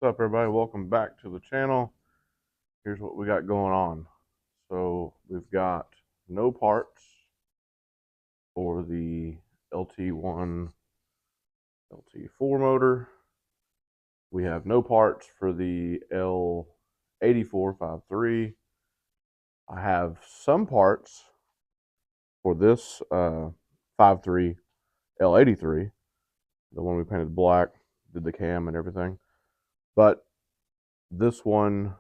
What's up, everybody? Welcome back to the channel. Here's what we got going on. So we've got no parts for the LT1, LT4 motor. We have no parts for the L84 53. I have some parts for this 53 L83, the one we painted black, did the cam and everything. But this one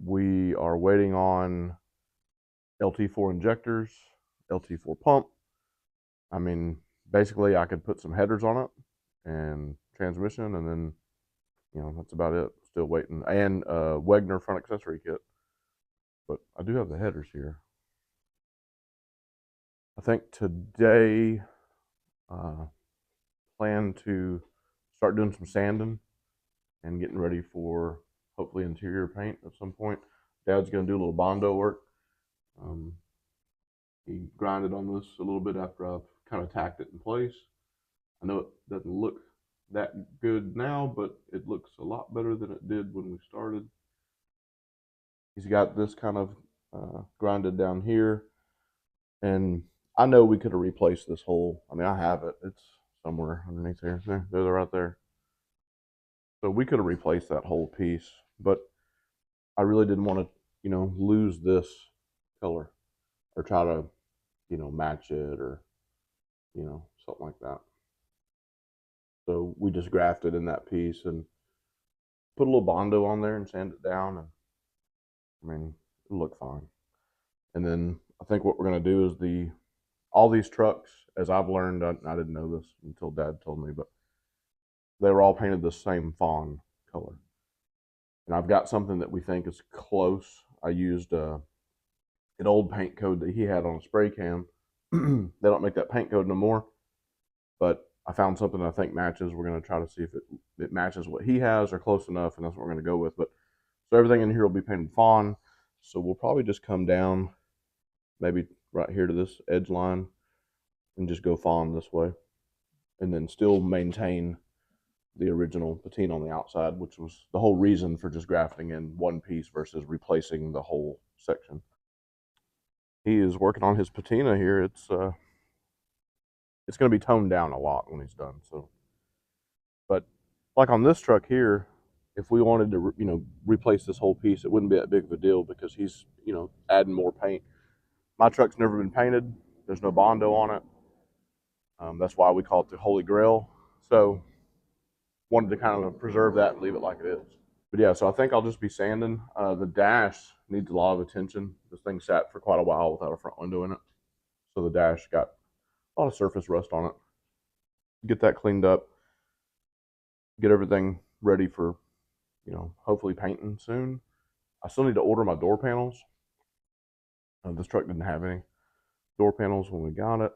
we are waiting on LT4 injectors, LT4 pump. I mean, basically, I could put some headers on it and transmission, and then, that's about it. Still waiting. And Wegner front accessory kit. But I do have the headers here. I think today, plan to start doing some sanding and getting ready for hopefully interior paint at some point. Dad's going to do a little Bondo work. He grinded on this a little bit after I've kind of tacked it in place. I know it doesn't look that good now, but it looks a lot better than it did when we started. He's got this kind of grinded down here, and I know we could have replaced this whole. I mean, I have it. It's somewhere underneath here. They're right there. So we could have replaced that whole piece, but I really didn't want to, lose this color or try to, match it or, something like that. So we just grafted in that piece and put a little Bondo on there and sand it down, and I mean, it'll look fine. And then I think what we're going to do is all these trucks, as I've learned, I didn't know this until Dad told me, but they were all painted the same fawn color. And I've got something that we think is close. I used an old paint code that he had on a spray can. They don't make that paint code no more, but I found something I think matches. We're going to try to see if it matches what he has or close enough, and that's what we're going to go with. But so everything in here will be painted fawn. So we'll probably just come down maybe right here to this edge line and just go fawn this way, and then still maintain the original patina on the outside, which was the whole reason for just grafting in one piece versus replacing the whole section. He is working on his patina here. It's going to be toned down a lot when he's done. So, but like on this truck here, if we wanted to, replace this whole piece, it wouldn't be that big of a deal because he's, adding more paint. My truck's never been painted. There's no Bondo on it. That's why we call it the Holy Grail. So, wanted to kind of preserve that and leave it like it is. But yeah, so I think I'll just be sanding. The dash needs a lot of attention. This thing sat for quite a while without a front window in it. So the dash got a lot of surface rust on it. Get that cleaned up. Get everything ready for, hopefully painting soon. I still need to order my door panels. This truck didn't have any door panels when we got it.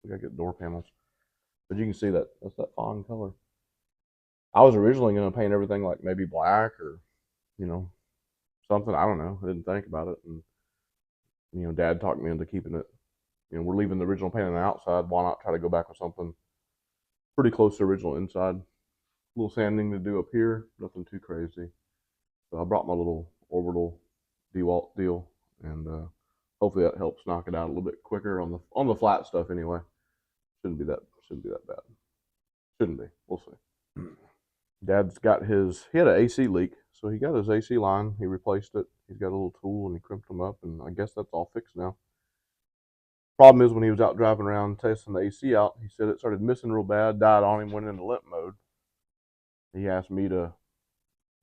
We gotta get door panels. But you can see that's that fawn color. I was originally going to paint everything like maybe black or, something. I don't know. I didn't think about it. And, Dad talked me into keeping it. We're leaving the original paint on the outside. Why not try to go back with something pretty close to original inside? A little sanding to do up here. Nothing too crazy. So I brought my little orbital DeWalt deal, and hopefully that helps knock it out a little bit quicker on the flat stuff anyway. Shouldn't be that bad. Shouldn't be. We'll see. Dad's got he had an AC leak, so he got his AC line. He replaced it. He's got a little tool and he crimped them up, and I guess that's all fixed now. Problem is, when he was out driving around testing the AC out, he said it started missing real bad, died on him, went into limp mode. He asked me to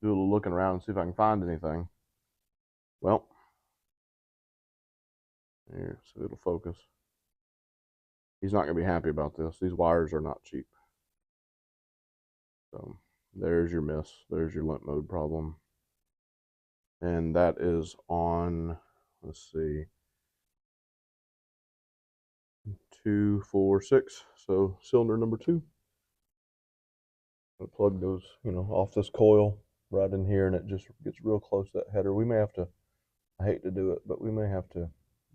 do a little looking around and see if I can find anything. Well, here, so it'll focus. He's not going to be happy about this. These wires are not cheap. So there's your miss. There's your limp mode problem. And that is on, let's see, 2, 4, 6. So cylinder number 2. The plug goes, off this coil right in here, and it just gets real close to that header. We may have to, I hate to do it, but we may have to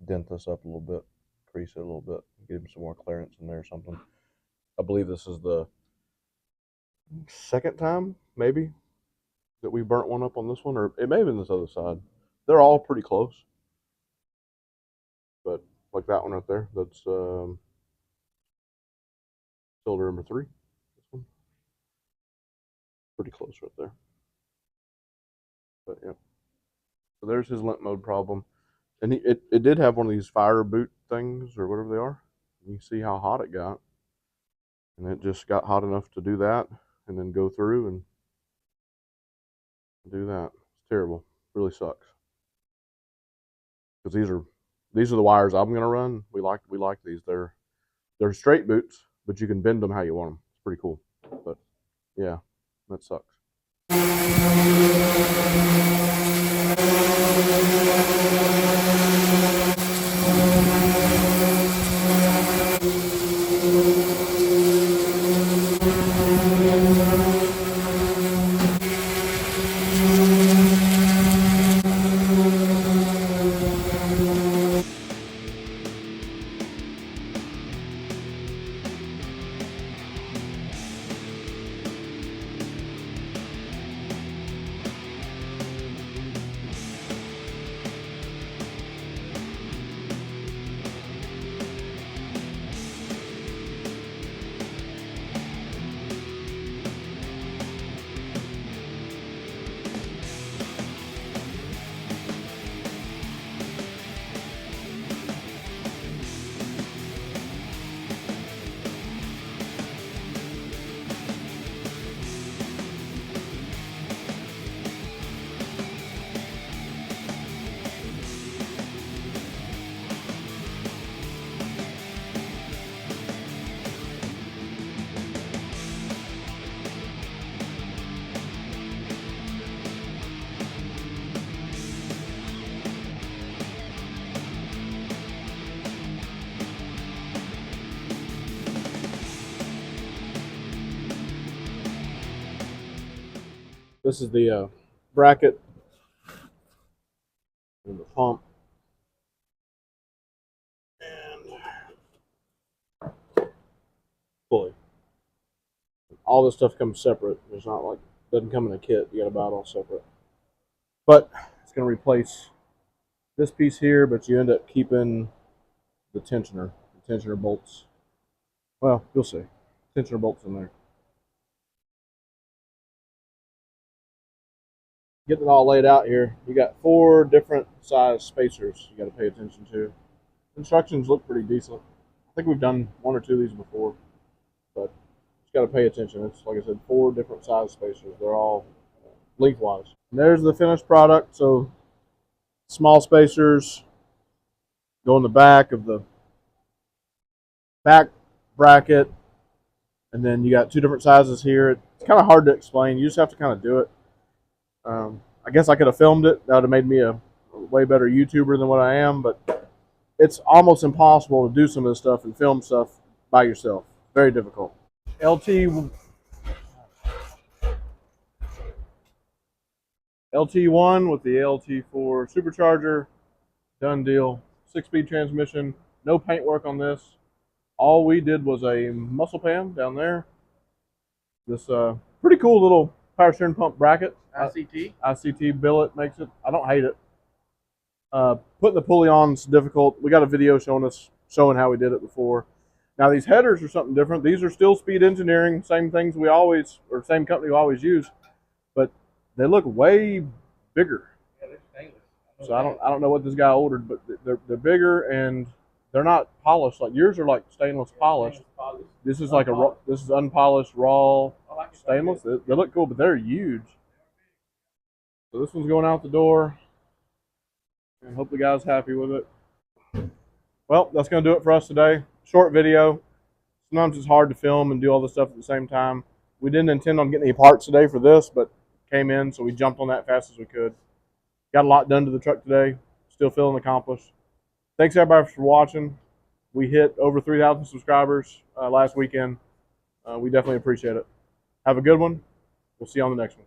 dent this up a little bit, crease it a little bit, give him some more clearance in there or something. I believe this is the second time, maybe, that we burnt one up on this one, or it may have been this other side. They're all pretty close, but like that one right there, that's cylinder number 3. This one, pretty close right there. But yeah, so there's his limp mode problem, and it did have one of these fire boot things or whatever they are. You see how hot it got, and it just got hot enough to do that, and then go through and do that. It's terrible. Really sucks. Because these are the wires I'm gonna run. We like these. They're straight boots, but you can bend them how you want them. It's pretty cool. But yeah, that sucks. This is the bracket and the pump. And fully. All this stuff comes separate. It's not like it doesn't come in a kit. You got to buy it all separate. But it's going to replace this piece here, but you end up keeping the tensioner bolts. Well, you'll see. Tensioner bolts in there. Getting it all laid out here, you got 4 different size spacers you got to pay attention to. Instructions look pretty decent. I think we've done 1 or 2 of these before, but just got to pay attention. It's, like I said, 4 different size spacers. They're all lengthwise. And there's the finished product. So small spacers go in the back of the back bracket, and then you got 2 different sizes here. It's kind of hard to explain. You just have to kind of do it. I guess I could have filmed it. That would have made me a way better YouTuber than what I am, but it's almost impossible to do some of this stuff and film stuff by yourself. Very difficult. LT1 with the LT4 supercharger. Done deal. 6-speed transmission. No paint work on this. All we did was a muscle pan down there. This pretty cool little power steering pump bracket. ICT billet makes it. I don't hate it. Putting the pulley on is difficult. We got a video showing how we did it before. Now these headers are something different. These are still Speed Engineering, same things we always, or same company we always use, but they look way bigger. Yeah, they're stainless. So I don't know what this guy ordered, but they're bigger and they're not polished. Like yours are like stainless polished. This is like this is unpolished raw stainless. They look cool, but they're huge. So this one's going out the door. And hope the guy's happy with it. Well, that's going to do it for us today. Short video. Sometimes it's hard to film and do all this stuff at the same time. We didn't intend on getting any parts today for this, but came in, so we jumped on that fast as we could. Got a lot done to the truck today. Still feeling accomplished. Thanks everybody for watching. We hit over 3,000 subscribers last weekend. We definitely appreciate it. Have a good one. We'll see you on the next one.